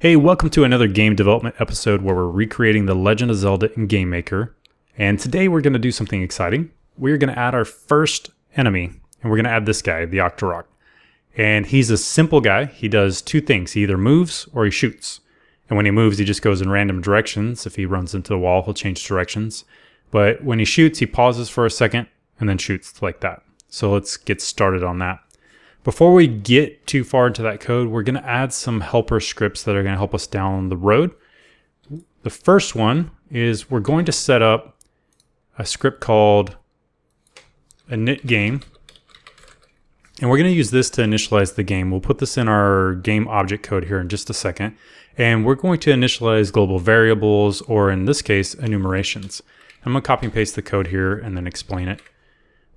Hey, welcome to another game development episode where we're recreating the Legend of Zelda in Game Maker. And today we're going to do something exciting. We're going to add our first enemy, and we're going to add this guy, the Oktorok. And he's a simple guy. He does two things. He either moves or he shoots. And when he moves, he just goes in random directions. If he runs into the wall, he'll change directions. But when he shoots, he pauses for a second and then shoots like that. So let's get started on that. Before we get too far into that code, we're going to add some helper scripts that are going to help us down the road. The first one is we're going to set up a script called AnItGame. And we're going to use this to initialize the game. We'll put this in our game object code here in just a second. And we're going to initialize global variables, or in this case, enumerations. I'm going to copy and paste the code here and then explain it.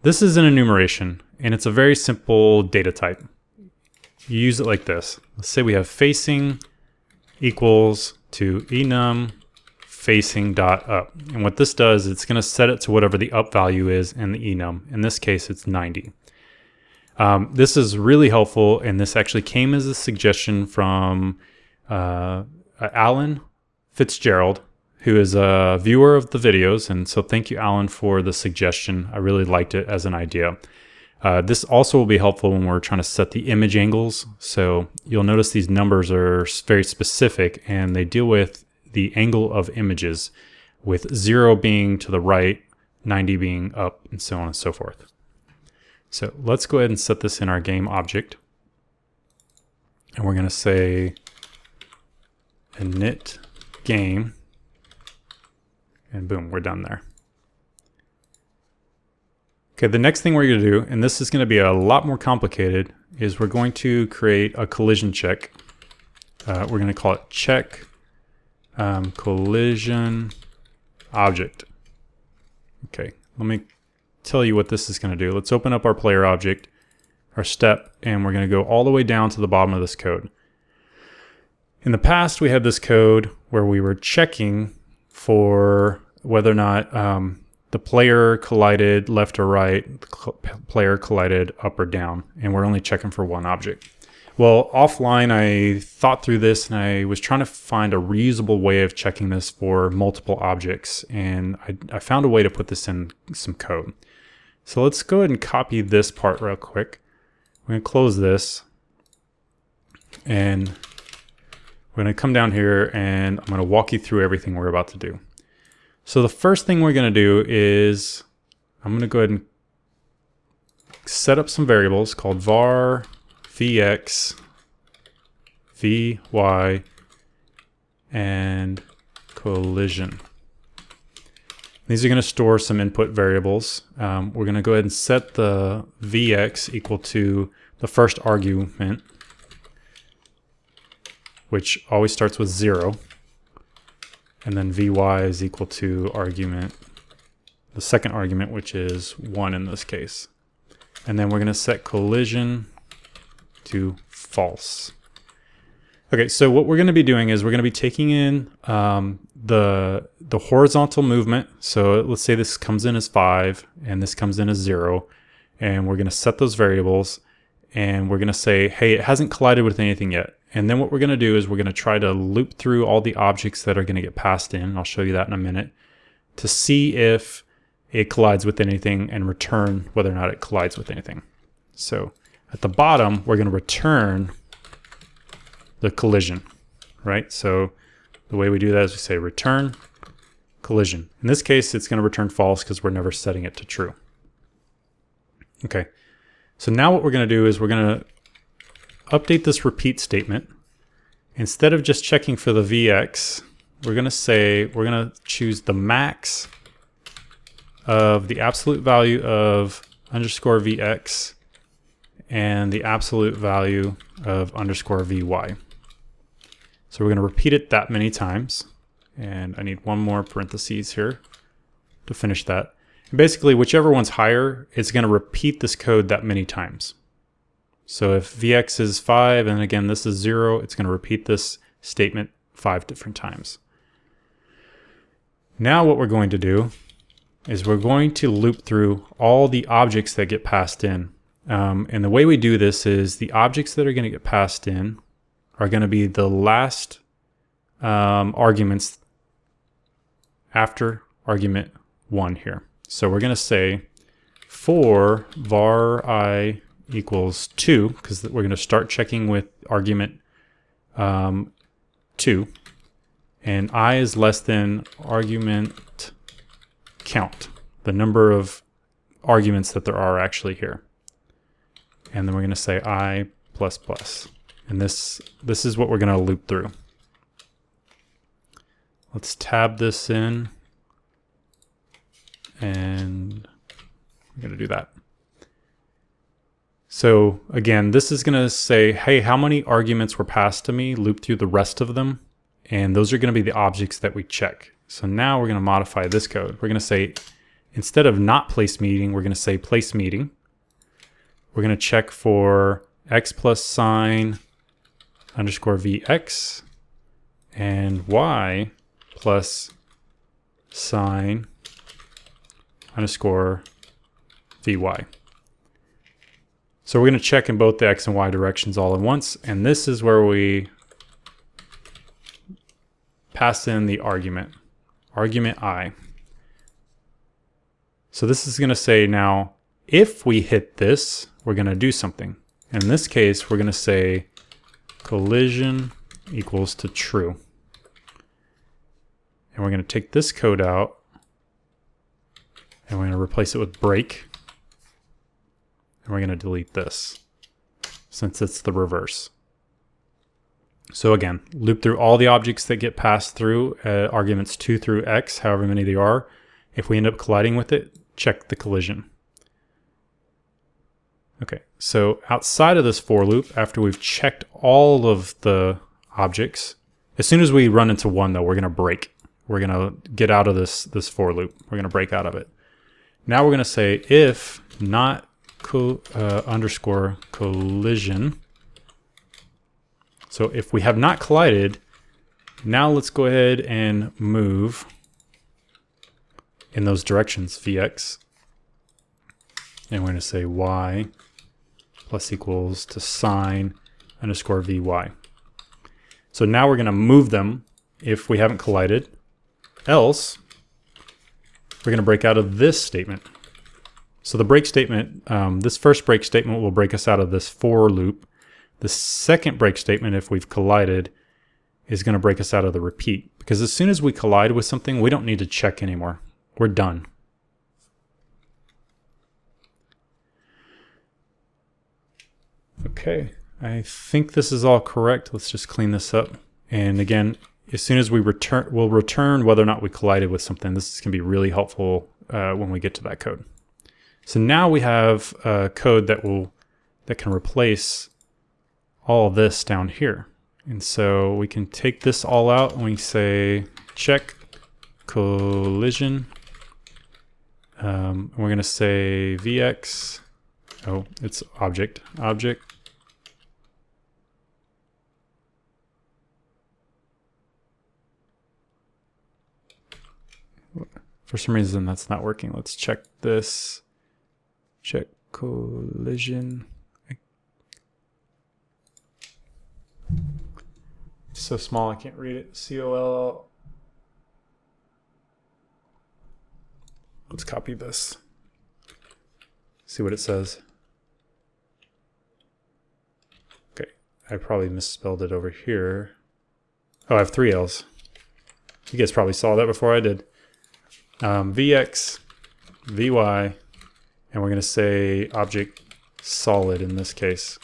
This is an enumeration, and it's a very simple data type. You use it like this. Let's say we have facing equals to enum facing dot up. And what this does, it's going to set it to whatever the up value is in the enum. In this case, it's 90. This is really helpful, and this actually came as a suggestion from Alan Fitzgerald, who is a viewer of the videos. And so thank you, Alan, for the suggestion. I really liked it as an idea. This also will be helpful when we're trying to set the image angles. So you'll notice these numbers are very specific, and they deal with the angle of images, with 0 being to the right, 90 being up, and so on and so forth. So let's go ahead and set this in our game object. And we're going to say AnItGame. And boom, we're done there. Okay, the next thing we're going to do, and this is going to be a lot more complicated, is we're going to create a collision check. We're going to call it check collision object. Okay, let me tell you what this is going to do. Let's open up our player object, our step, and we're going to go all the way down to the bottom of this code. In the past, we had this code where we were checking for whether or not the player collided left or right, the player collided up or down, and we're only checking for one object. Well, offline, I thought through this, and I was trying to find a reusable way of checking this for multiple objects, and I found a way to put this in some code. So let's go ahead and copy this part real quick. We're going to close this, and we're going to come down here, and I'm going to walk you through everything we're about to do. So the first thing we're going to do is I'm going to go ahead and set up some variables called var vx, vy, and collision. These are going to store some input variables. We're going to go ahead and set the vx equal to the first argument, which always starts with 0. And then vy is equal to the second argument, which is 1 in this case. And then we're going to set collision to false. Okay, so what we're going to be doing is we're going to be taking in the horizontal movement. So let's say this comes in as 5 and this comes in as 0. And we're going to set those variables, and we're going to say, hey, it hasn't collided with anything yet. And then what we're going to do is we're going to try to loop through all the objects that are going to get passed in. I'll show you that in a minute, to see if it collides with anything and return whether or not it collides with anything. So at the bottom, we're going to return the collision, right? So the way we do that is we say return collision. In this case, it's going to return false because we're never setting it to true. Okay. So now what we're going to do is we're going to update this repeat statement. Instead of just checking for the vx, we're going to choose the max of the absolute value of underscore vx and the absolute value of underscore vy. So we're going to repeat it that many times. And I need one more parentheses here to finish that. And basically, whichever one's higher, it's going to repeat this code that many times. So if vx is 5, and again, this is 0, it's going to repeat this statement 5 different times. Now what we're going to do is we're going to loop through all the objects that get passed in. And the way we do this is the objects that are going to get passed in are going to be the last arguments after argument 1 here. So we're going to say for var I equals 2, because we're going to start checking with argument 2, and I is less than argument count, the number of arguments that there are actually here. And then we're going to say I plus plus. And this is what we're going to loop through. Let's tab this in, and we're going to do that. So again, this is going to say, hey, how many arguments were passed to me? Loop through the rest of them. And those are going to be the objects that we check. So now we're going to modify this code. We're going to say, instead of not place meeting, we're going to say place meeting. We're going to check for x plus sign underscore vx and y plus sign underscore vy. So we're going to check in both the x and y directions all at once, and this is where we pass in the argument I. So this is going to say now, if we hit this, we're going to do something. In this case, we're going to say collision equals to true. And we're going to take this code out, and we're going to replace it with break. And we're going to delete this, since it's the reverse. So again, loop through all the objects that get passed through arguments 2 through x, however many they are. If we end up colliding with it, check the collision. Okay, so outside of this for loop, after we've checked all of the objects, as soon as we run into one though, we're going to break. We're going to get out of this for loop. We're going to break out of it. Now we're going to say if not underscore collision. So if we have not collided, now let's go ahead and move in those directions, Vx. And we're going to say y plus equals to sign underscore Vy. So now we're going to move them if we haven't collided. Else, we're going to break out of this statement. So the break statement, this first break statement will break us out of this for loop. The second break statement, if we've collided, is going to break us out of the repeat. Because as soon as we collide with something, we don't need to check anymore. We're done. Okay, I think this is all correct. Let's just clean this up. And again, as soon as we return, we'll return whether or not we collided with something. This is going to be really helpful when we get to that code. So now we have code that can replace all of this down here. And so we can take this all out and we say check collision. We're going to say Vx. Oh, it's object. For some reason that's not working. Let's check this. Check collision. It's so small I can't read it. COL. Let's copy this. See what it says. Okay, I probably misspelled it over here. Oh, I have 3 L's. You guys probably saw that before I did. Vx, Vy, and we're going to say object solid in this case.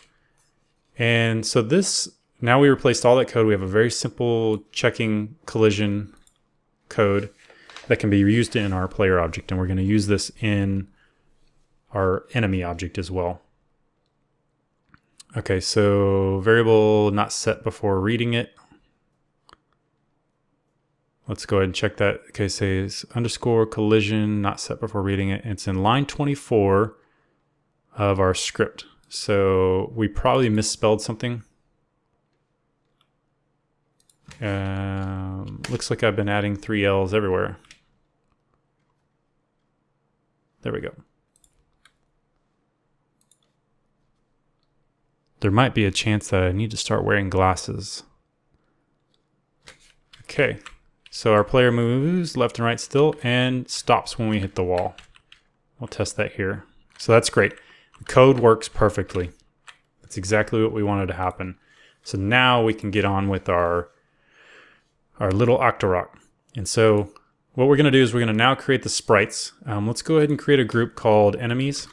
And so this, now we replaced all that code. We have a very simple checking collision code that can be used in our player object. And we're going to use this in our enemy object as well. Okay, so variable not set before reading it. Let's go ahead and check that. Okay, it says underscore collision not set before reading it. It's in line 24 of our script. So we probably misspelled something. Looks like I've been adding 3 L's everywhere. There we go. There might be a chance that I need to start wearing glasses. Okay, so our player moves left and right still and stops when we hit the wall. We'll test that here. So that's great. The code works perfectly. That's exactly what we wanted to happen. So now we can get on with our little Oktorok. And so what we're going to do is we're going to now create the sprites. Let's go ahead and create a group called enemies.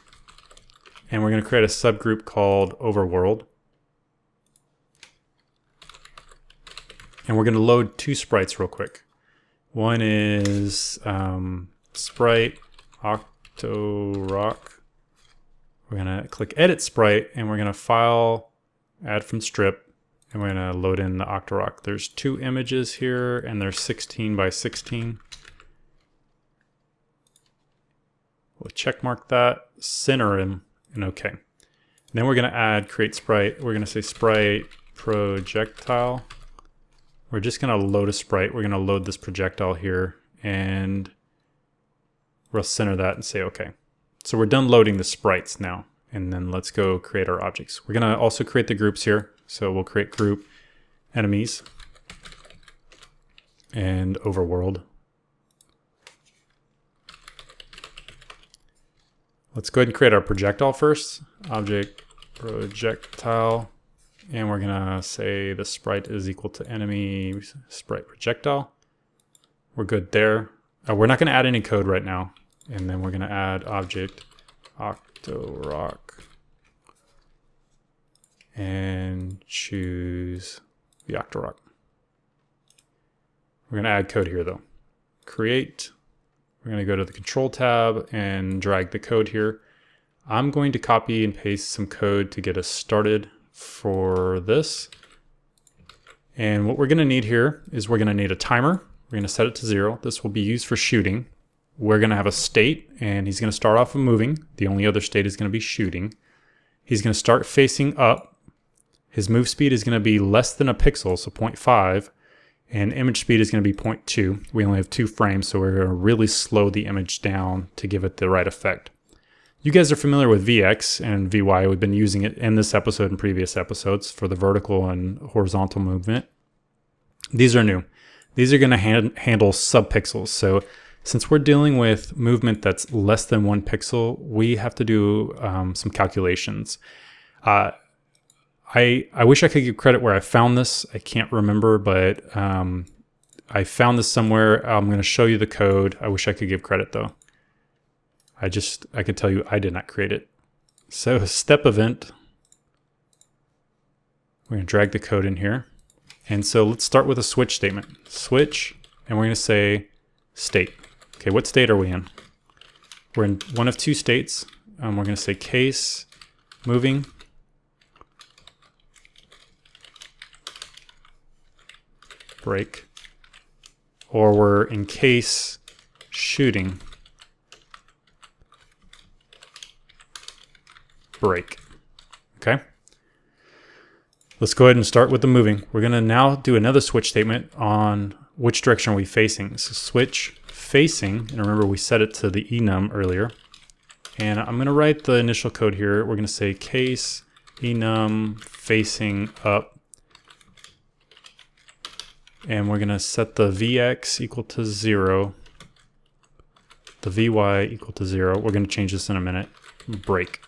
And we're going to create a subgroup called overworld. And we're going to load two sprites real quick. One is sprite Oktorok. We're going to click edit sprite and we're going to file, add from strip, and we're going to load in the Oktorok. There's two images here and they're 16 by 16. We'll check mark that, center him, and okay. And then we're going to add create sprite. We're going to say sprite projectile. We're just going to load a sprite. We're going to load this projectile here and we'll center that and say okay. So we're done loading the sprites now. And then let's go create our objects. We're going to also create the groups here. So we'll create group enemies and overworld. Let's go ahead and create our projectile first. Object projectile. And we're going to say the sprite is equal to enemy sprite projectile. We're good there. We're not going to add any code right now. And then we're going to add object Oktorok. And choose the Oktorok. We're going to add code here though. Create. We're going to go to the control tab and drag the code here. I'm going to copy and paste some code to get us started for this. And what we're going to need here is we're going to need a timer. We're going to set it to 0. This will be used for shooting. We're going to have a state and he's going to start off with moving. The only other state is going to be shooting. He's going to start facing up. His move speed is going to be less than a pixel, so 0.5, and image speed is going to be 0.2. We only have 2 frames, so we're going to really slow the image down to give it the right effect. You guys are familiar with VX and VY. We've been using it in this episode and previous episodes for the vertical and horizontal movement. These are new. These are going to handle subpixels. So since we're dealing with movement that's less than 1 pixel, we have to do some calculations. I wish I could give credit where I found this. I can't remember, but I found this somewhere. I'm going to show you the code. I wish I could give credit though. I can tell you I did not create it. So step event. We're going to drag the code in here. And so let's start with a switch statement. Switch, and we're going to say state. Okay, what state are we in? We're in one of 2 states. We're going to say case moving. Break. Or we're in case shooting. Break. Okay. Let's go ahead and start with the moving. We're going to now do another switch statement on which direction are we facing. So switch facing, and remember we set it to the enum earlier. And I'm going to write the initial code here. We're going to say case enum facing up. And we're going to set the Vx equal to 0, the Vy equal to 0. We're going to change this in a minute. Break.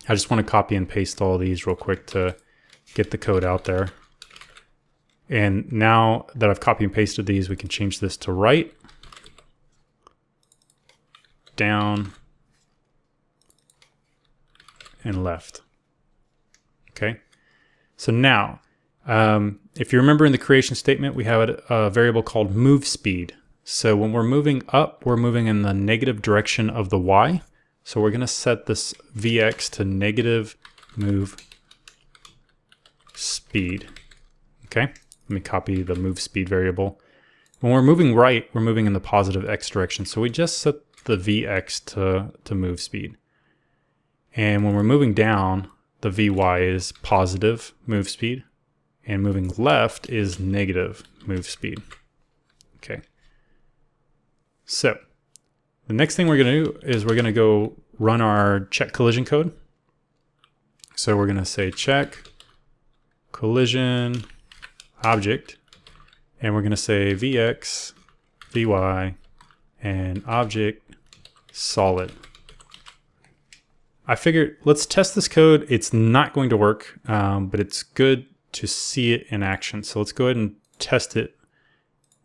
I just want to copy and paste all these real quick to get the code out there. And now that I've copy and pasted these, we can change this to right, down, and left. Okay. So now, if you remember in the creation statement, we have a variable called move speed. So when we're moving up, we're moving in the negative direction of the Y. So we're going to set this Vx to negative move speed. Okay, let me copy the move speed variable. When we're moving right, we're moving in the positive X direction. So we just set the Vx to move speed. And when we're moving down, the Vy is positive move speed. And moving left is negative move speed. Okay. So the next thing we're going to do is we're going to go run our check collision code. So we're going to say check collision object. And we're going to say vx, vy, and object solid. I figured let's test this code. It's not going to work, but it's good to see it in action. So let's go ahead and test it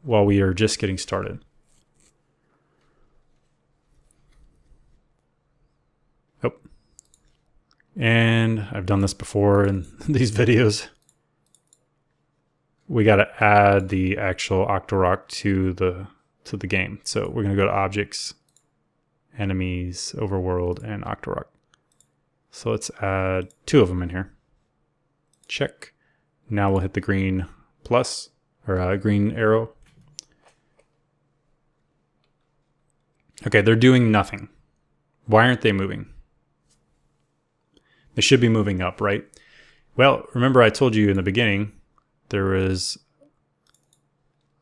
while we are just getting started. Oh, and I've done this before in these videos. We got to add the actual Oktorok to the game. So we're going to go to Objects, Enemies, Overworld, and Oktorok. So let's add 2 of them in here. Check. Now we'll hit the green plus, or green arrow. Okay, they're doing nothing. Why aren't they moving? They should be moving up, right? Well, remember I told you in the beginning, there is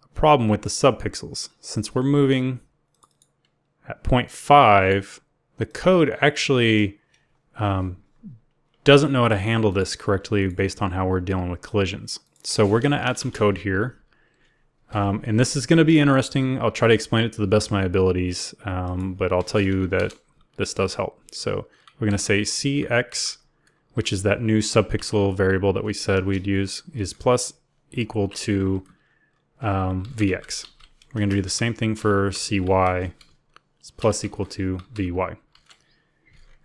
a problem with the subpixels. Since we're moving at 0.5, the code actually doesn't know how to handle this correctly based on how we're dealing with collisions. So we're going to add some code here. And this is going to be interesting. I'll try to explain it to the best of my abilities, but I'll tell you that this does help. So we're going to say cx, which is that new subpixel variable that we said we'd use, is plus equal to vx. We're going to do the same thing for cy. It's plus equal to vy.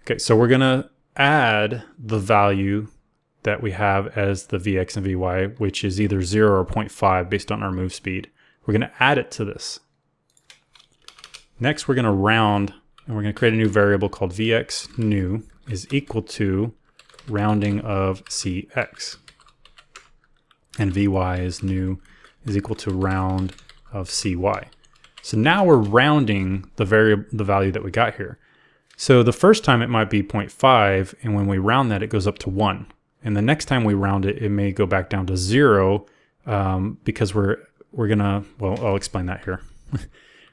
Okay, so we're going to add the value that we have as the vx and vy, which is either 0 or 0.5 based on our move speed. We're going to add it to this. Next, we're going to round, and we're going to create a new variable called vx new is equal to rounding of cx. And vy is new is equal to round of cy. So now we're rounding the value that we got here. So the first time it might be 0.5, and when we round that, it goes up to 1. And the next time we round it, it may go back down to 0 because we're gonna, well, I'll explain that here.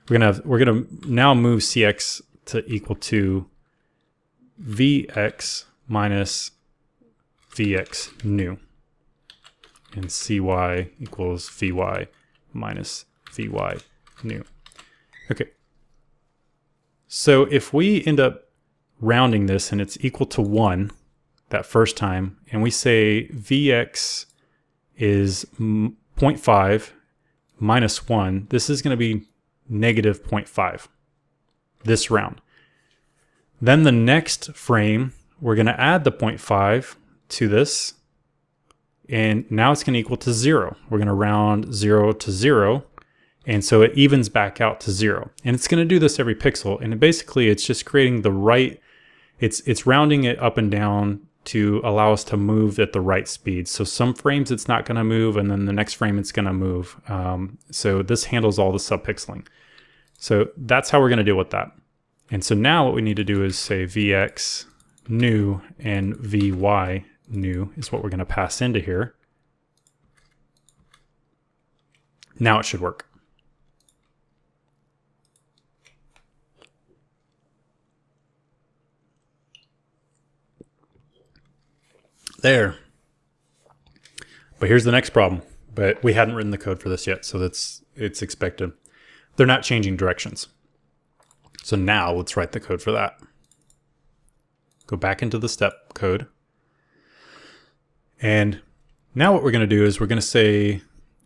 we're gonna now move cx to equal to vx minus vx new, and cy equals vy minus vy new. Okay. So if we end up rounding this and it's equal to 1 that first time, and we say vx is 0.5 minus 1, this is going to be negative 0.5 this round. Then the next frame, we're going to add the 0.5 to this, and now it's going to equal to 0. We're going to round 0 to 0. And so it evens back out to 0. And it's going to do this every pixel. And basically it's just creating the right, it's rounding it up and down to allow us to move at the right speed. So some frames it's not going to move, and then the next frame it's going to move. So this handles all the subpixeling. So that's how we're going to deal with that. And so now what we need to do is say vx new and vy new is what we're going to pass into here. Now it should work. There. But here's the next problem. But we hadn't written the code for this yet, so it's expected. They're not changing directions. So now let's write the code for that. Go back into the step code. And now what we're going to do is we're going to say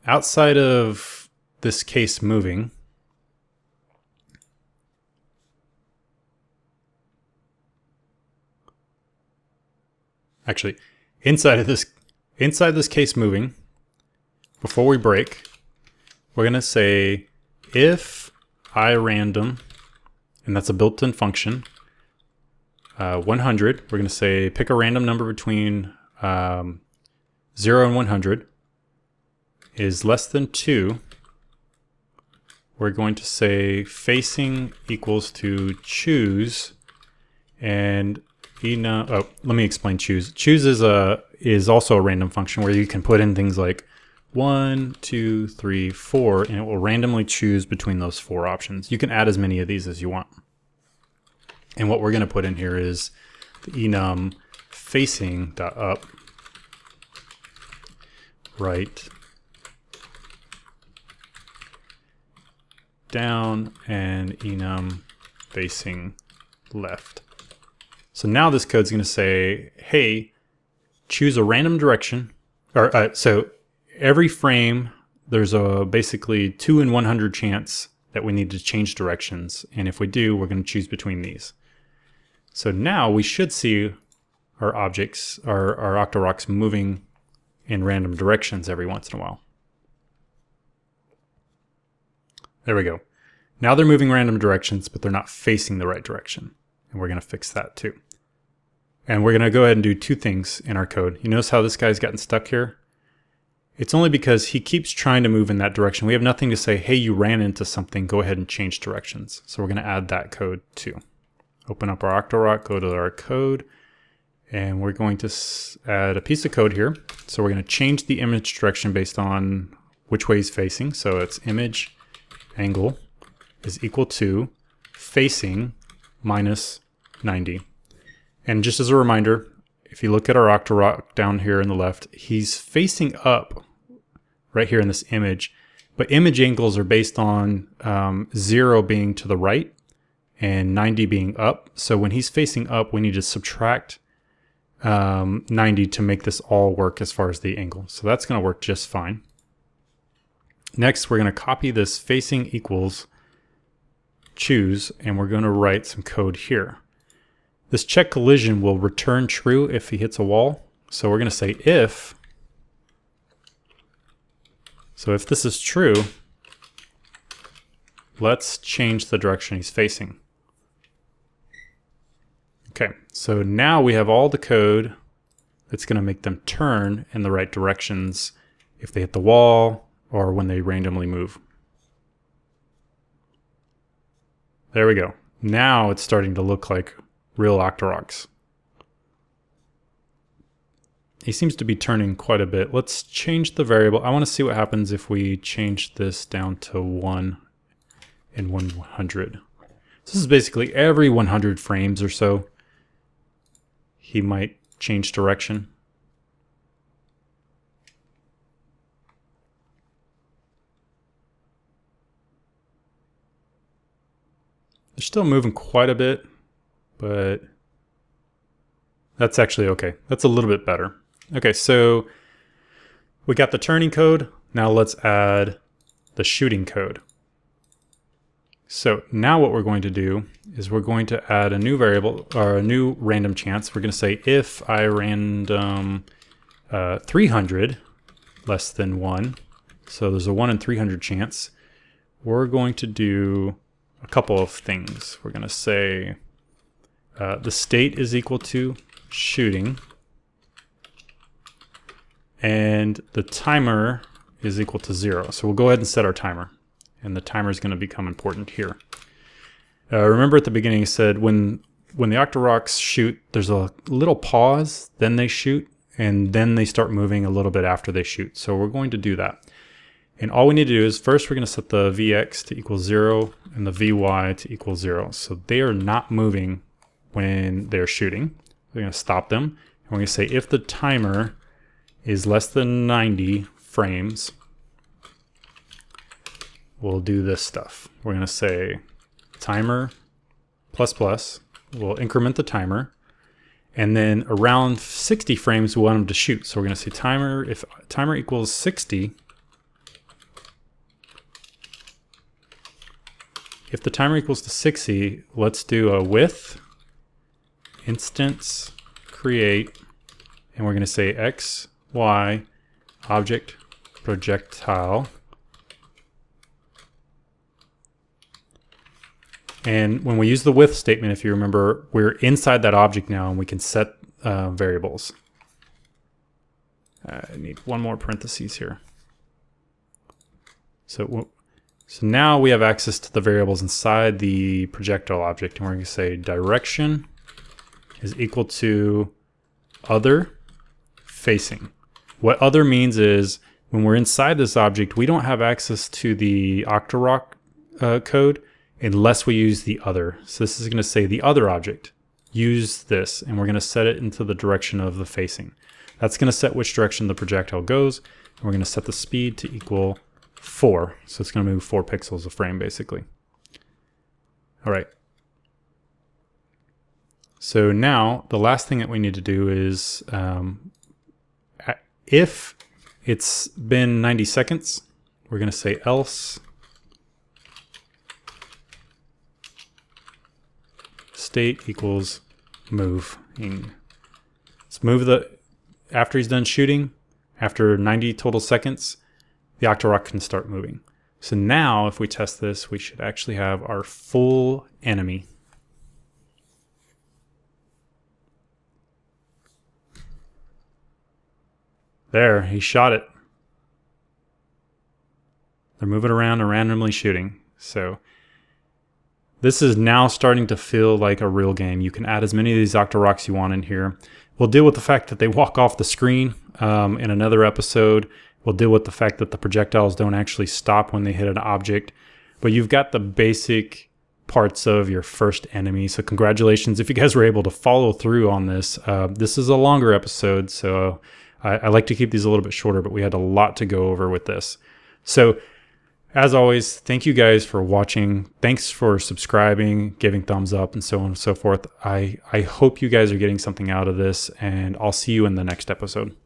outside of this case moving, actually, inside this case moving, before we break, we're going to say if iRandom, and that's a built-in function, 100, we're going to say pick a random number between 0 and 100 is less than 2. We're going to say facing equals to choose, and let me explain choose. Choose is also a random function where you can put in things like 1, 2, 3, 4, and it will randomly choose between those 4 options. You can add as many of these as you want. And what we're going to put in here is the enum facing.up right down, and enum facing left. So now this code's going to say, hey, choose a random direction. So every frame, there's a basically 2 in 100 chance that we need to change directions. And if we do, we're going to choose between these. So now we should see our objects, our Oktoroks moving in random directions every once in a while. There we go. Now they're moving random directions, but they're not facing the right direction. And we're going to fix that too. And we're going to go ahead and do 2 things in our code. You notice how this guy's gotten stuck here? It's only because he keeps trying to move in that direction. We have nothing to say, hey, you ran into something, go ahead and change directions. So we're going to add that code too. Open up our Oktorok, go to our code, and we're going to add a piece of code here. So we're going to change the image direction based on which way he's facing. So it's image angle is equal to facing minus 90. And just as a reminder, if you look at our Oktorok down here in the left, he's facing up right here in this image, but image angles are based on 0 being to the right and 90 being up. So when he's facing up, we need to subtract 90 to make this all work as far as the angle. So that's going to work just fine. Next, we're going to copy this facing equals choose, and we're going to write some code here. This check collision will return true if he hits a wall. So we're going to say if. So if this is true, let's change the direction he's facing. Okay, so now we have all the code that's going to make them turn in the right directions if they hit the wall or when they randomly move. There we go. Now it's starting to look like real Oktoroks. He seems to be turning quite a bit. Let's change the variable. I want to see what happens if we change this down to 1 in 100. This is basically every 100 frames or so, he might change direction. They're still moving quite a bit, but that's actually okay. That's a little bit better. Okay, so we got the turning code. Now let's add the shooting code. So now what we're going to do is we're going to add a new variable or a new random chance. We're going to say if I random 300 less than 1, so there's a 1 in 300 chance, we're going to do a couple of things. We're going to say the state is equal to shooting, and the timer is equal to 0. So we'll go ahead and set our timer, and the timer is going to become important here. Remember at the beginning I said when the Oktoroks shoot, there's a little pause, then they shoot, and then they start moving a little bit after they shoot. So we're going to do that. And all we need to do is first we're going to set the Vx to equal 0 and the Vy to equal 0. So they are not moving when they're shooting. We're going to stop them. And we're going to say if the timer is less than 90 frames, we'll do this stuff. We're going to say timer ++. We'll increment the timer. And then around 60 frames, we want them to shoot. So we're going to say timer, if timer equals 60, if the timer equals to 60, let's do a with instance create, and we're going to say x, y, object, projectile. And when we use the with statement, if you remember, we're inside that object now and we can set variables. I need one more parentheses here. So now we have access to the variables inside the projectile object, and we're going to say direction is equal to other facing. What other means is when we're inside this object, we don't have access to the Oktorok code unless we use the other. So this is going to say the other object. Use this, and we're going to set it into the direction of the facing. That's going to set which direction the projectile goes, and we're going to set the speed to equal 4. So it's going to move 4 pixels a frame, basically. All right. So now the last thing that we need to do is if it's been 90 seconds, we're going to say else state equals moving. Let's move after he's done shooting, after 90 total seconds, the Oktorok can start moving. So now if we test this, we should actually have our full enemy. There, he shot it. They're moving around and randomly shooting. So this is now starting to feel like a real game. You can add as many of these Oktoroks you want in here. We'll deal with the fact that they walk off the screen in another episode. We'll deal with the fact that the projectiles don't actually stop when they hit an object. But you've got the basic parts of your first enemy. So congratulations if you guys were able to follow through on this. This is a longer episode, so I like to keep these a little bit shorter, but we had a lot to go over with this. So as always, thank you guys for watching. Thanks for subscribing, giving thumbs up, and so on and so forth. I hope you guys are getting something out of this, and I'll see you in the next episode.